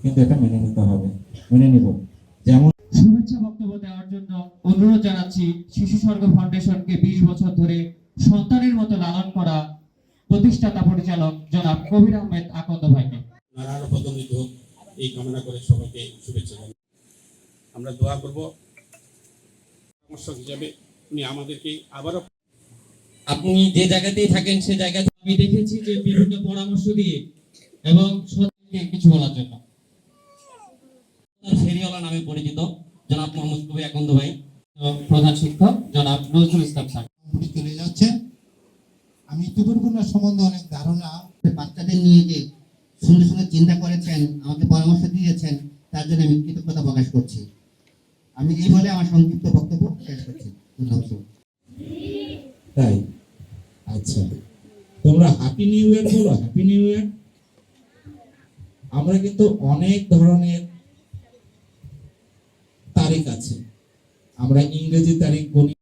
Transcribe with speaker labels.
Speaker 1: কিন্তু এটা মেনে নিতে হবে, মেনে নিব। যেমন শুভেচ্ছা বক্তব্য দেওয়ার জন্য অনুরোধ জানাচ্ছি শিশু স্বর্গ ফাউন্ডেশনকে 20 বছর ধরে সন্তানের মতো লালন করা প্রতিষ্ঠাতা পরিচালক জনাব কবির আহমেদ আকন্দ ভাইকে।
Speaker 2: আরো পদোন্নতি হোক এই কামনা করে সবাইকে শুভেচ্ছা জানাই। আমরা দোয়া করব পরামর্শক হিসাবে উনি আমাদেরকে আবারও,
Speaker 1: আপনি যে জায়গাতেই থাকেন সে জায়গাতে আমি দেখেছি যে বিভিন্ন পরামর্শ দিয়ে এবং সত্যি কিছু বলার জন্য ফেরিওয়ালা নামে পরিচিত জনাব মোহাম্মদ কবির আকন্দ ভাই, প্রধান শিক্ষক জনাব নজরুল ইসলাম স্যার
Speaker 3: চলে যাচ্ছে। আমি ইতিপূর্বে সম্বন্ধে অনেক ধারণা, বাচ্চাদের নিয়ে যে সুন্দর সুন্দর চিন্তা করেছেন, আমাকে পরামর্শ দিয়েছেন, তার জন্য আমি কৃতজ্ঞতা প্রকাশ করছি। আমি এই বলে আমার সংক্ষিপ্ত বক্তব্য শেষ করছি। ধন্যবাদ।
Speaker 4: তাই আচ্ছা, তোমরা হ্যাপি নিউ ইয়ার বলো, হ্যাপি নিউ ইয়ার। আমরা কিন্তু অনেক ধরনের তারিখ আছে, আমরা ইংরেজি তারিখ বলি,